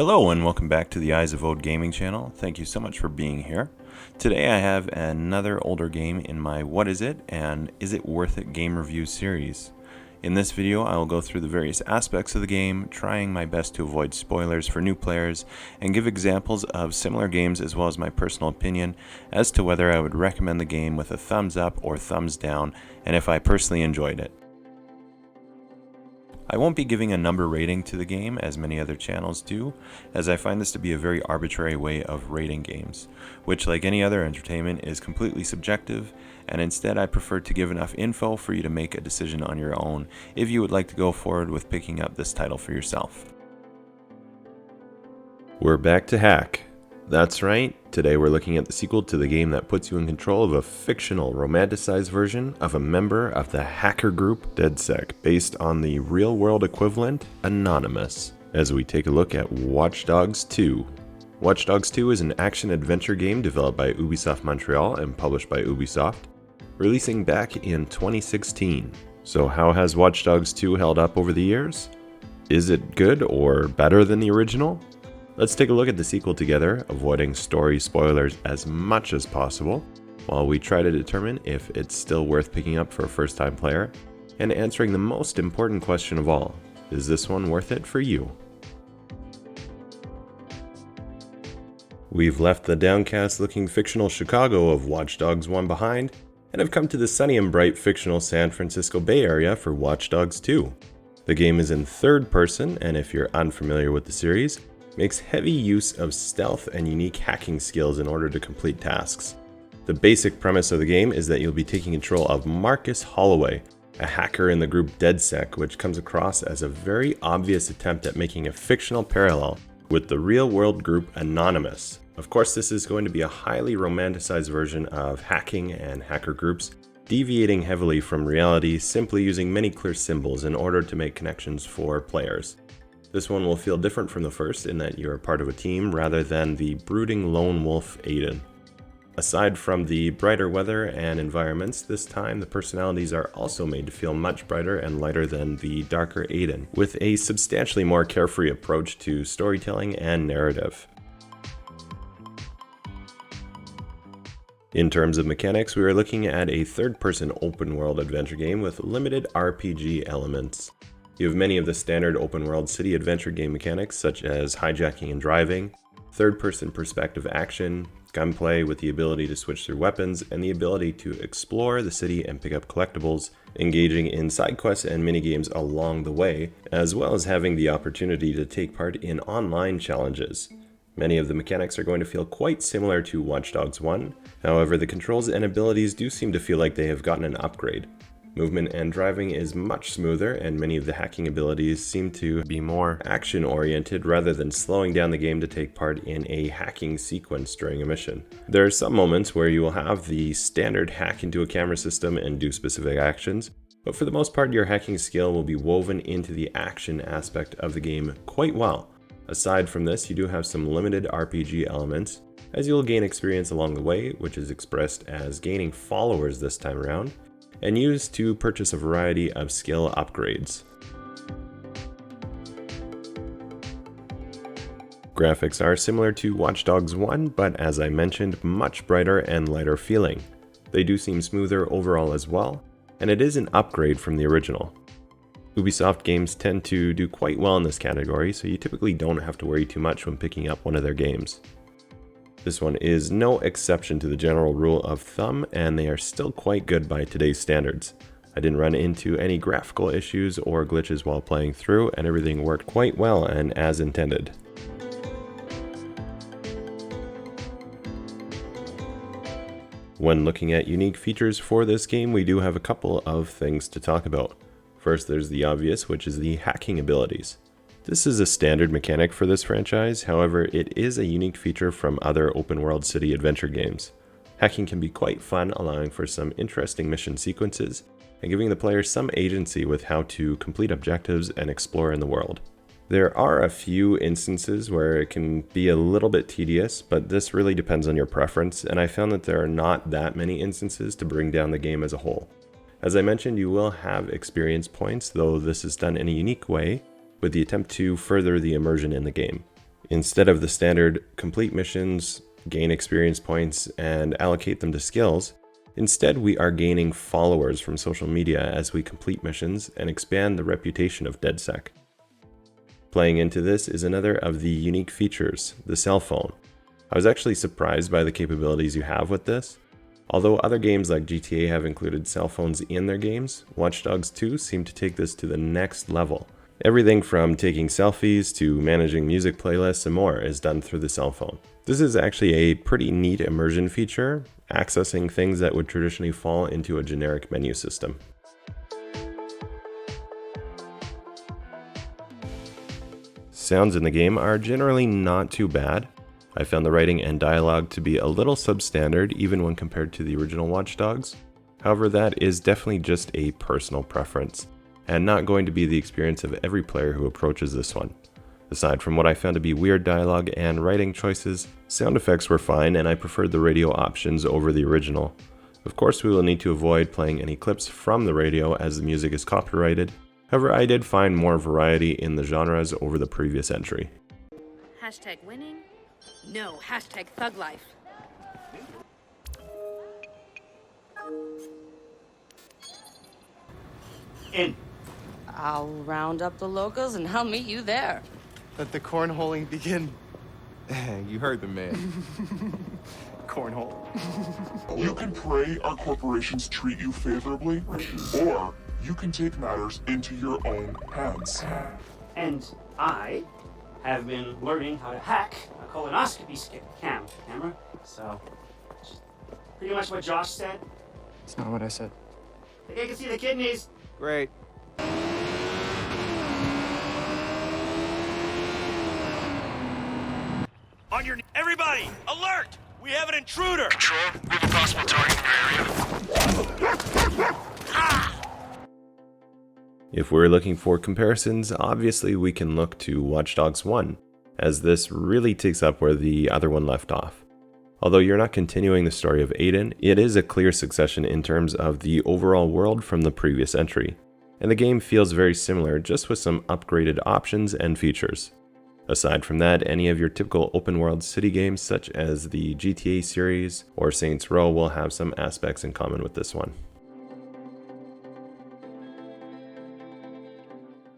Hello and welcome back to the Eyes of Ode Gaming channel. Thank you so much for being here. Today I have another older game in my What Is It and Is It Worth It game review series. In this video I will go through the various aspects of the game, trying my best to avoid spoilers for new players and give examples of similar games as well as my personal opinion as to whether I would recommend the game with a thumbs up or thumbs down and if I personally enjoyed it. I won't be giving a number rating to the game as many other channels do, as I find this to be a very arbitrary way of rating games, which like any other entertainment is completely subjective, and instead I prefer to give enough info for you to make a decision on your own if you would like to go forward with picking up this title for yourself. We're back to Hack. That's right, today we're looking at the sequel to the game that puts you in control of a fictional, romanticized version of a member of the hacker group DedSec, based on the real-world equivalent, Anonymous, as we take a look at Watch Dogs 2. Watch Dogs 2 is an action-adventure game developed by Ubisoft Montreal and published by Ubisoft, releasing back in 2016. So how has Watch Dogs 2 held up over the years? Is it good or better than the original? Let's take a look at the sequel together, avoiding story spoilers as much as possible, while we try to determine if it's still worth picking up for a first-time player, and answering the most important question of all, is this one worth it for you? We've left the downcast-looking fictional Chicago of Watch Dogs 1 behind, and have come to the sunny and bright fictional San Francisco Bay Area for Watch Dogs 2. The game is in third person, and if you're unfamiliar with the series, makes heavy use of stealth and unique hacking skills in order to complete tasks. The basic premise of the game is that you'll be taking control of Marcus Holloway, a hacker in the group DedSec, which comes across as a very obvious attempt at making a fictional parallel with the real-world group Anonymous. Of course, this is going to be a highly romanticized version of hacking and hacker groups, deviating heavily from reality, simply using many clear symbols in order to make connections for players. This one will feel different from the first in that you are part of a team rather than the brooding lone wolf Aiden. Aside from the brighter weather and environments, this time the personalities are also made to feel much brighter and lighter than the darker Aiden, with a substantially more carefree approach to storytelling and narrative. In terms of mechanics, we are looking at a third-person open-world adventure game with limited RPG elements. You have many of the standard open-world city adventure game mechanics such as hijacking and driving, third-person perspective action, gunplay with the ability to switch through weapons, and the ability to explore the city and pick up collectibles, engaging in side quests and minigames along the way, as well as having the opportunity to take part in online challenges. Many of the mechanics are going to feel quite similar to Watch Dogs 1, however the controls and abilities do seem to feel like they have gotten an upgrade. Movement and driving is much smoother, and many of the hacking abilities seem to be more action-oriented rather than slowing down the game to take part in a hacking sequence during a mission. There are some moments where you will have the standard hack into a camera system and do specific actions, but for the most part your hacking skill will be woven into the action aspect of the game quite well. Aside from this, you do have some limited RPG elements, as you will gain experience along the way, which is expressed as gaining followers this time around, and used to purchase a variety of skill upgrades. Graphics are similar to Watch Dogs 1, but as I mentioned, much brighter and lighter feeling. They do seem smoother overall as well, and it is an upgrade from the original. Ubisoft games tend to do quite well in this category, so you typically don't have to worry too much when picking up one of their games. This one is no exception to the general rule of thumb, and they are still quite good by today's standards. I didn't run into any graphical issues or glitches while playing through, and everything worked quite well and as intended. When looking at unique features for this game, we do have a couple of things to talk about. First, there's the obvious, which is the hacking abilities. This is a standard mechanic for this franchise, however it is a unique feature from other open-world city adventure games. Hacking can be quite fun, allowing for some interesting mission sequences, and giving the player some agency with how to complete objectives and explore in the world. There are a few instances where it can be a little bit tedious, but this really depends on your preference, and I found that there are not that many instances to bring down the game as a whole. As I mentioned, you will have experience points, though this is done in a unique way, with the attempt to further the immersion in the game. Instead of the standard complete missions, gain experience points, and allocate them to skills, instead we are gaining followers from social media as we complete missions and expand the reputation of DedSec. Playing into this is another of the unique features, the cell phone. I was actually surprised by the capabilities you have with this. Although other games like GTA have included cell phones in their games, Watch Dogs 2 seem to take this to the next level. Everything from taking selfies to managing music playlists and more is done through the cell phone. This is actually a pretty neat immersion feature, accessing things that would traditionally fall into a generic menu system. Sounds in the game are generally not too bad. I found the writing and dialogue to be a little substandard even when compared to the original Watch Dogs. However, that is definitely just a personal preference, and not going to be the experience of every player who approaches this one. Aside from what I found to be weird dialogue and writing choices, sound effects were fine and I preferred the radio options over the original. Of course, we will need to avoid playing any clips from the radio as the music is copyrighted. However, I did find more variety in the genres over the previous entry. Hashtag winning? No, hashtag thug life. In. I'll round up the locals and I'll meet you there. Let the cornholing begin. You heard the man. Cornhole. You can pray our corporations treat you favorably, or you can take matters into your own hands. And I have been learning how to hack a colonoscopy camera. So, pretty much what Josh said. It's not what I said. I think I can see the kidneys. Great. On your... Everybody, alert! We have an intruder! Control, we have a possible target in your area. If we're looking for comparisons, obviously we can look to Watch Dogs 1, as this really takes up where the other one left off. Although you're not continuing the story of Aiden, it is a clear succession in terms of the overall world from the previous entry, and the game feels very similar, just with some upgraded options and features. Aside from that, any of your typical open world city games such as the GTA series or Saints Row will have some aspects in common with this one.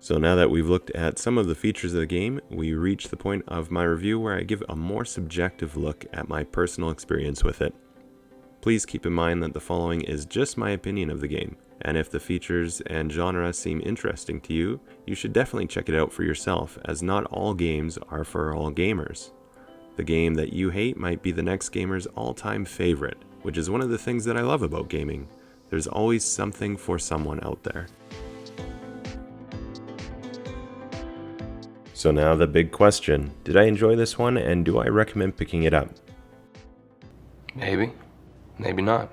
So now that we've looked at some of the features of the game, we reach the point of my review where I give a more subjective look at my personal experience with it. Please keep in mind that the following is just my opinion of the game, and if the features and genre seem interesting to you, you should definitely check it out for yourself, as not all games are for all gamers. The game that you hate might be the next gamer's all-time favorite, which is one of the things that I love about gaming. There's always something for someone out there. So now the big question, did I enjoy this one and do I recommend picking it up? Maybe. Maybe not.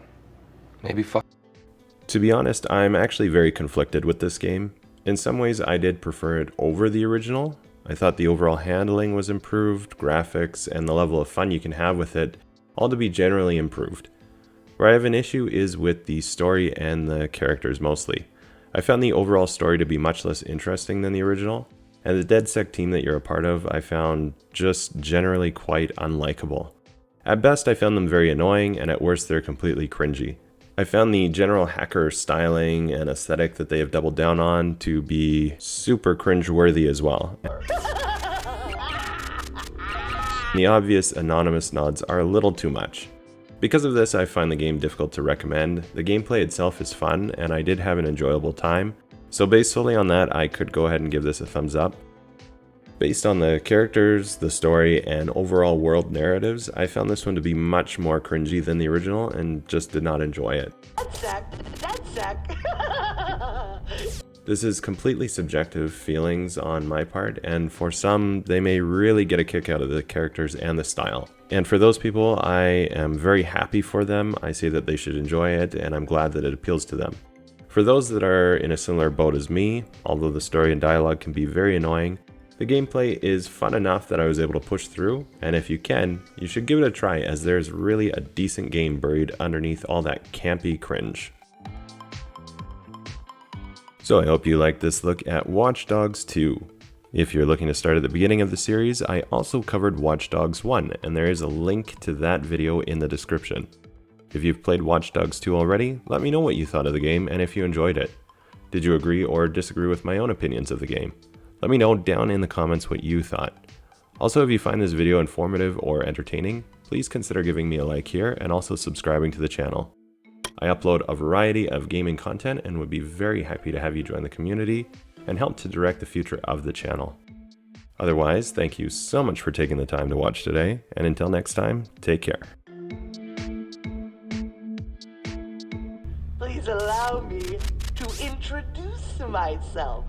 Maybe fuck. To be honest, I'm actually very conflicted with this game. In some ways I did prefer it over the original. I thought the overall handling was improved, graphics, and the level of fun you can have with it, all to be generally improved. Where I have an issue is with the story and the characters mostly. I found the overall story to be much less interesting than the original, and the DedSec team that you're a part of I found just generally quite unlikable. At best I found them very annoying, and at worst they're completely cringy. I found the general hacker styling and aesthetic that they have doubled down on to be super cringe-worthy as well. The obvious anonymous nods are a little too much. Because of this, I find the game difficult to recommend. The gameplay itself is fun, and I did have an enjoyable time, so based solely on that, I could go ahead and give this a thumbs up. Based on the characters, the story, and overall world narratives, I found this one to be much more cringy than the original and just did not enjoy it. This is completely subjective feelings on my part, and for some, they may really get a kick out of the characters and the style. And for those people, I am very happy for them. I say that they should enjoy it, and I'm glad that it appeals to them. For those that are in a similar boat as me, although the story and dialogue can be very annoying, the gameplay is fun enough that I was able to push through, and if you can, you should give it a try, as there's really a decent game buried underneath all that campy cringe. So I hope you liked this look at Watch Dogs 2. If you're looking to start at the beginning of the series, I also covered Watch Dogs 1, and there is a link to that video in the description. If you've played Watch Dogs 2 already, let me know what you thought of the game and if you enjoyed it. Did you agree or disagree with my own opinions of the game? Let me know down in the comments what you thought. Also, if you find this video informative or entertaining, please consider giving me a like here and also subscribing to the channel. I upload a variety of gaming content and would be very happy to have you join the community and help to direct the future of the channel. Otherwise, thank you so much for taking the time to watch today, and until next time, take care. Please allow me to introduce myself.